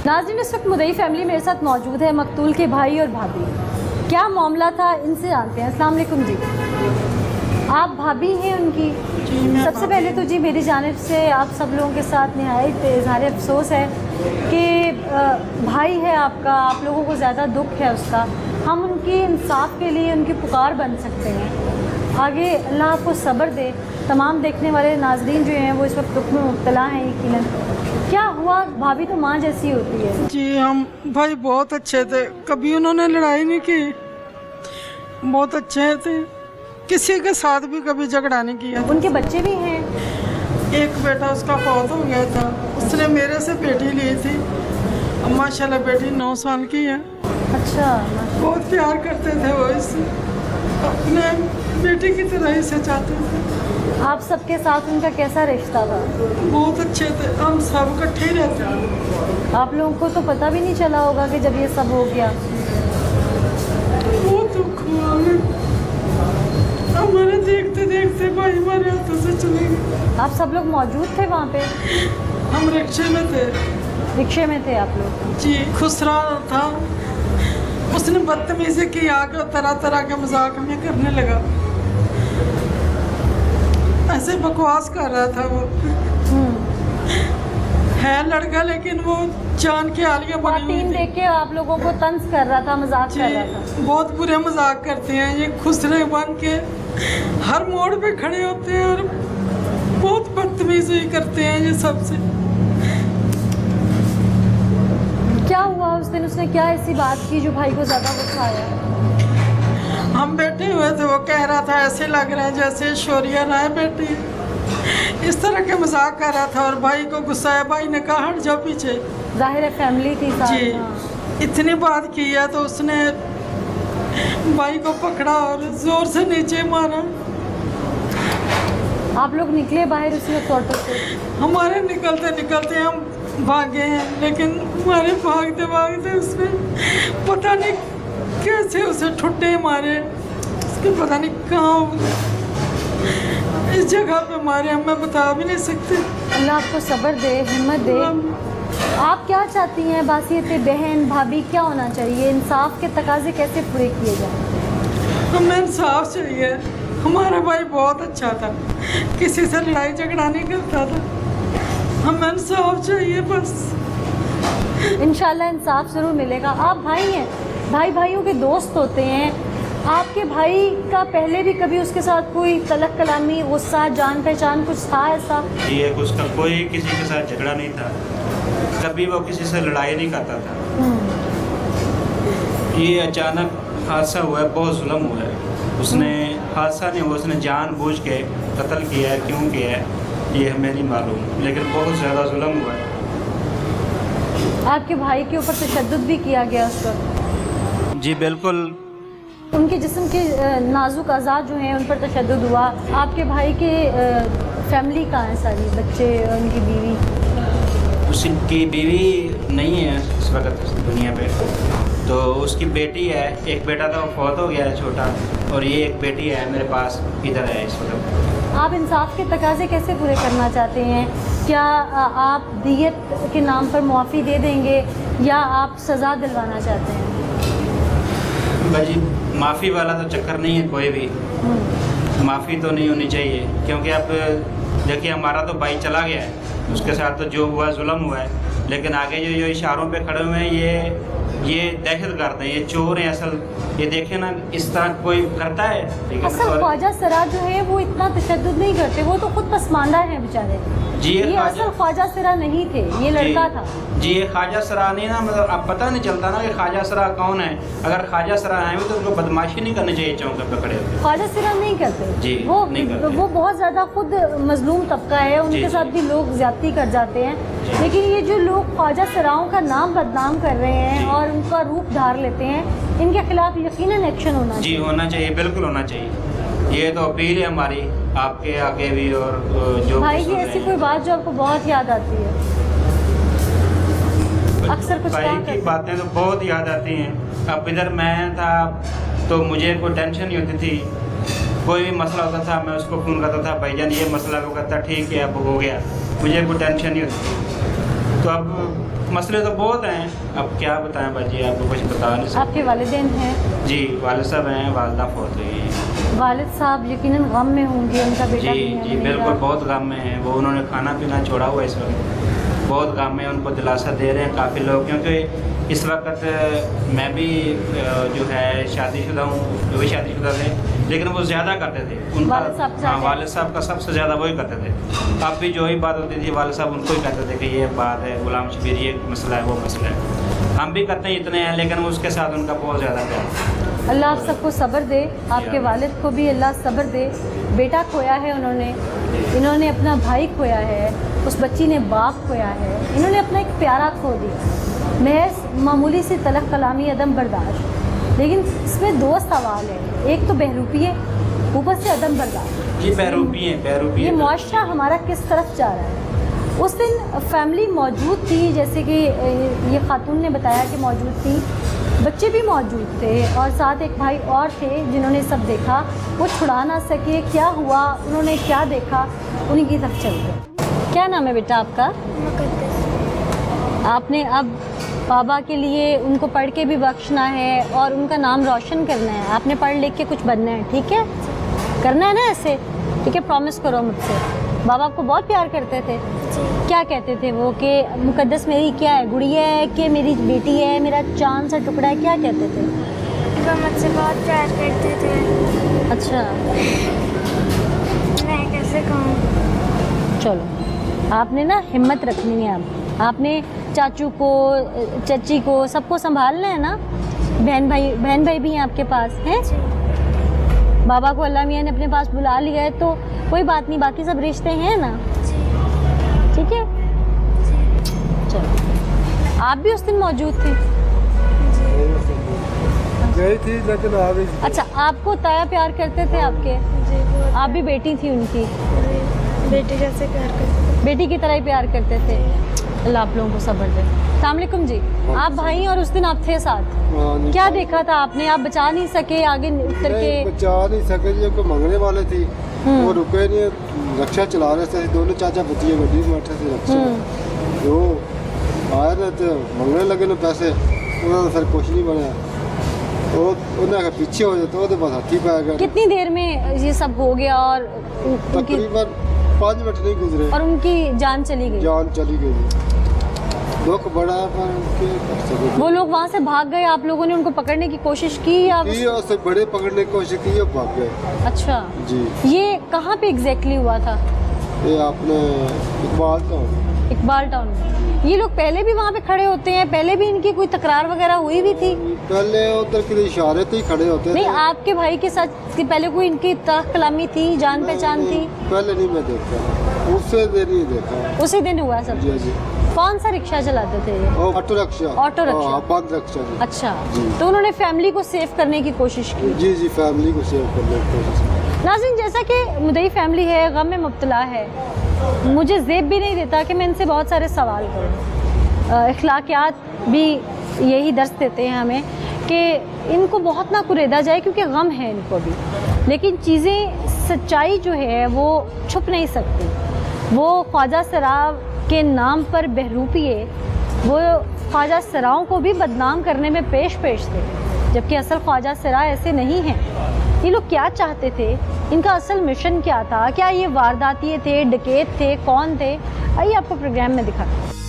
नाज़रीन, इस वक्त मुदई फैमिली मेरे साथ मौजूद है, मकतूल के भाई और भाभी। क्या मामला था इनसे जानते हैं। अस्सलाम वालेकुम जी, आप भाभी हैं उनकी। सबसे पहले तो जी मेरी जानिब से आप सब लोगों के साथ निहायत इज़हार अफसोस है कि भाई है आपका, आप लोगों को ज़्यादा दुख है उसका। हम उनकी इंसाफ के लिए उनकी पुकार बन सकते हैं। आगे अल्लाह आपको सब्र दे। तमाम देखने वाले नाजरीन जो हैं वो इस वक्त दुख में मुब्तला हैं। यकीनन क्या हुआ, भाभी तो माँ जैसी होती है। जी हम भाई बहुत अच्छे थे, कभी उन्होंने लड़ाई नहीं की, बहुत अच्छे थे, किसी के साथ भी कभी झगड़ा नहीं किया। उनके बच्चे भी हैं। एक बेटा उसका फौत हो गया था, उसने मेरे से बेटी ली थी। अब माशाल्लाह बेटी 9 साल की है। अच्छा, बहुत प्यार करते थे वो इससे, अपने बेटी की तरह ही से चाहते थे। आप सबके साथ उनका कैसा रिश्ता था? बहुत अच्छे थे, हम सब इकट्ठे ही रहते थे। आप लोगों को तो पता भी नहीं चला होगा कि जब ये सब हो गया। बहुत दुख हुआ हमारे देखते देखते भाई हमारे हाथों से चले गए। आप सब लोग मौजूद थे वहाँ पे? हम रिक्शे में थे। रिक्शे में थे आप लोग? जी, खुसरा था, उसने बदतमीजी की, आगे तरह तरह के मजाक में करने लगा, ऐसे बकवास कर रहा था वो। है लड़का लेकिन वो जान के आलिया बनी हुई थी। देख के आप लोगों को तंज कर रहा था, मजाक कर रहा था। बहुत बुरे मजाक करते हैं ये, खुसरे बन के हर मोड़ पे खड़े होते हैं और बहुत बदतमीजी करते हैं ये सबसे। क्या हुआ उस दिन, उसने क्या ऐसी बात की जो भाई को ज्यादा गुस्सा आया? हम बैठे हुए थे, वो कह रहा था ऐसे लग रहा है जैसे शोरिया ना है बेटी, इस तरह के मजाक कर रहा था और भाई को गुस्सा है। भाई ने कहा हट जाओ पीछे। जाहिर है फैमिली थी साथ। जी, इतनी बात की है तो उसने भाई को पकड़ा और जोर से नीचे मारा। आप लोग निकले बाहर उसी वक्त ऑटो से? हमारे निकलते निकलते हम भागे हैं, लेकिन हमारे भागते भागते उसने पता नहीं कैसे उसे ठुड्डे मारे, उसके पता नहीं कहाँ इस जगह पे मारे, हमें बता भी नहीं सकते। अल्लाह आपको सब्र दे, हिम्मत दे। आप क्या चाहती हैं? बासियत बहन भाभी क्या होना चाहिए? इंसाफ के तकाजे कैसे पूरे किए जाएं? हमें इंसाफ चाहिए। हमारा भाई बहुत अच्छा था, किसी से लड़ाई झगड़ा नहीं करता था, हमें इंसाफ चाहिए बस। इंशाल्लाह इंसाफ ज़रूर मिलेगा। आप भाई हैं, भाई भाइयों के दोस्त होते हैं। आपके भाई का पहले भी कभी उसके साथ कोई तलक कलामी, गुस्सा, जान पहचान कुछ था ऐसा? ये उसका कोई किसी के साथ झगड़ा नहीं था, कभी वो किसी से लड़ाई नहीं करता था। ये अचानक हादसा हुआ है, बहुत जुल्म हुआ है। उसने हादसा नहीं हुआ, उसने जानबूझ के कत्ल किया है। क्यों किया है ये हमें नहीं मालूम, लेकिन बहुत ज़्यादा जुल्म हुआ है। आपके भाई के ऊपर तशद्दुद भी किया गया उस वक्त? जी बिल्कुल। उनके जिस्म के नाजुक अज़ा जो हैं उन पर तशद्दुद हुआ। आपके भाई के फैमिली कहाँ है सारी, बच्चे, उनकी बीवी? उसकी बीवी नहीं है इस वक्त दुनिया पे, तो उसकी बेटी है। एक बेटा था वो फौत हो गया है छोटा, और ये एक बेटी है मेरे पास, इधर है इस वक्त। आप इंसाफ के तकाजे कैसे पूरे करना चाहते हैं? क्या आप दियत के नाम पर मुआफ़ी दे देंगे या आप सज़ा दिलवाना चाहते हैं? भाजी माफ़ी वाला तो चक्कर नहीं है कोई भी, माफ़ी तो नहीं होनी चाहिए, क्योंकि अब देखिए हमारा तो भाई चला गया है, उसके साथ तो जो हुआ जुल्म हुआ है, लेकिन आगे जो इशारों पे खड़े हुए हैं ये दहशत गर्द हैं, ये चोर हैं असल। ये देखें ना, इस तरह कोई करता है, ठीक है। असल ख्वाजा सरा जो है वो इतना तशद्दुद नहीं करते, वो तो खुद पसमानदा हैं बेचारे। जी, ये असल ख्वाजा सरा नहीं थे, ये लड़का था। जी, ये ख्वाजा सरा नहीं ना, मतलब अब पता नहीं चलता ना कि ख्वाजा सरा कौन है। अगर ख्वाजा सरा आए हुए तो उनको बदमाशी नहीं करनी चाहिए चौक पे खड़े होकर। ख्वाजा सरा नहीं करते जी, वो नहीं करते। वो बहुत ज़्यादा खुद मजलूम तबका है, उनके साथ भी लोग ज्यादती कर जाते हैं। लेकिन ये जो लोग ख्वाजा सराओं का नाम बदनाम कर रहे हैं और उनका रूप धार लेते हैं, इनके खिलाफ यकीनन एक्शन होना चाहिए। जी होना चाहिए, बिल्कुल होना चाहिए। ये तो अपील है हमारी आपके आगे भी, और जो भाई की ऐसी कोई बात जो आपको बहुत याद आती है? अक्सर कुछ भाई की बातें तो बहुत याद आती हैं। अब इधर मैं था तो मुझे कोई टेंशन नहीं होती थी, कोई भी मसला होता था मैं उसको फ़ोन करता था, भाईजान ये मसला, वो कहता ठीक है अब हो गया, मुझे कोई टेंशन नहीं होती। तो अब मसले तो बहुत हैं, अब क्या बताएं बाजी, आपको कुछ बता नहीं सकते। आपके वालिदैन हैं? जी वालिद साहब हैं, वालदा फौत हुई है। वालिद साहब यकीनन गम में होंगे, उनका बेटा जी दुनिया जी में नहीं बिल्कुल, रहा। बहुत गम में हैं वो। उन्होंने खाना पीना छोड़ा हुआ है इस वक्त, बहुत गम में। उनको दिलासा दे रहे हैं काफ़ी लोग, क्योंकि इस वक्त मैं भी जो है शादीशुदा हूँ, वो भी शादीशुदा थे, लेकिन वो ज़्यादा करते थे उनका। वालिद साहब के साथ हाँ है? वालिद साहब का सबसे ज़्यादा वही करते थे। अब भी जो ही बात होती थी वालिद साहब उनको ही कहते थे कि ये बात है, गुलाम शबीर ये मसला है, वो मसला है। हम भी करते हैं इतने हैं, लेकिन उसके साथ उनका बहुत ज़्यादा प्यार। अल्लाह आप सबको सब्र दे, आपके वालिद को भी अल्लाह सब्र दे। बेटा खोया है इन्होंने अपना भाई खोया है, उस बच्ची ने बाप खोया है, इन्होंने अपना एक प्यारा खो दिया। महज मामूली सी तलख कलामी अदम बर्दाश्त, लेकिन इसमें दो सवाल है, एक तो बहरूपी है, ऊपर से अदम बर्दाश्त। जी बहरूपी हैं ये मुआशरा हमारा किस तरफ जा रहा है? उस दिन फैमिली मौजूद थी, जैसे कि ये खातून ने बताया कि मौजूद थी, बच्चे भी मौजूद थे और साथ एक भाई और थे जिन्होंने सब देखा। वो छुड़ा ना सके, क्या हुआ, उन्होंने क्या देखा, उन्हीं की तरफ चल गए। क्या नाम है बेटा आपका? आपने अब बाबा के लिए उनको पढ़ के भी बख्शना है और उनका नाम रोशन करना है। आपने पढ़ लिख के कुछ बनना है, ठीक है? करना है ना ऐसे, ठीक है? प्रॉमिस करो मुझसे। बाबा आपको बहुत प्यार करते थे, क्या कहते थे वो कि मुकद्दस मेरी क्या है, गुड़िया है कि मेरी बेटी है, मेरा चांद सा टुकड़ा है, क्या कहते थे? वो मुझसे बहुत प्यार करते थे। अच्छा मैं कैसे कहूँ? चलो, आपने ना हिम्मत रखनी है। आपने चाचू को, चाची को, सबको संभालना है ना। बहन भाई भी हैं आपके पास हैं? बाबा को अल्लाह मियाँ ने अपने पास बुला लिया है तो कोई बात नहीं, बाकी सब रिश्ते हैं ना, ठीक है? चलो, आप भी उस दिन मौजूद थे? गई थी लेकिन आ गई। अच्छा, आपको ताया प्यार करते थे आपके? जी बहुत। आप भी बेटी थी उनकी? बेटी जैसे प्यार करते थे। बेटी की तरह ही प्यार करते थे। अल्लाह आप लोगों को सब्र दे। अस्सलाम वालेकुम जी, आप भाई और उस दिन आप थे साथ, क्या देखा था आपने? आप बचा नहीं सके आगे उतर के? बचा नहीं सके जी, को मंगने वाले थी, वो रुके नहीं, रक्षा चला रहे थे दोनों चाचा बच्चिए गड्डी में बैठे थे रक्षा। जो आए ना तो मंगने लगे ना पैसे, उन्होंने फिर कुछ नहीं बनाया, वो उन्हें पीछे हो जाते तो बस हाथी पै गए। कितनी देर में ये सब हो गया और उनकी तकरीबन 5 मिनट नहीं गुजरे और उनकी जान चली गई? जान चली गई। दुख बड़ा है पर उनके वो लोग वहाँ से भाग गए, आप लोगों ने उनको पकड़ने की कोशिश की या? की और से बड़े पकड़ने की कोशिश की, अब भाग गए। अच्छा जी, ये कहाँ पे एग्जैक्टली हुआ था? ये आपने इकबाल टाउन में। ये लोग पहले भी वहाँ पे खड़े होते हैं, पहले भी इनकी कोई तकरार वगैरह हुई भी थी? पहले उधर के इशारे पे ही खड़े होते नहीं, थे। आपके भाई के साथ कि पहले कोई इनकी तलख कलामी थी, जान पहचान थी? पहले नहीं मैं देखा, उससे देर नहीं देखा। उसी दिन हुआ सब? जी जी। कौन सा रिक्शा चलाते थे ये? Auto rickshaw. Auto rickshaw. हाँ, बंद रिक्शा जी। अच्छा, जी। तो उन्होंने फैमिली को सेव करने की कोशिश की? जी जी, फैमिली को सेव करने की कोशिश की। नाज़रीन, जैसा कि मुदई फैमिली है, गम में मुब्तला है, मुझे ज़ेब भी नहीं देता कि मैं इनसे बहुत सारे सवाल करूँ। अखलाकियात भी यही दर्स देते हैं हमें कि इनको बहुत ना कुरेदा जाए, क्योंकि गम है इनको भी, लेकिन चीज़ें, सच्चाई जो है वो छुप नहीं सकती। वो ख्वाजा सराव के नाम पर बहरूपिए, वो ख्वाजा सराओं को भी बदनाम करने में पेश थे, जबकि असल ख्वाजा सरा ऐसे नहीं हैं। ये लोग क्या चाहते थे? इनका असल मिशन क्या था? क्या ये वारदातिये थे, डकैत थे, कौन थे? आइए आपको प्रोग्राम में दिखाते हैं।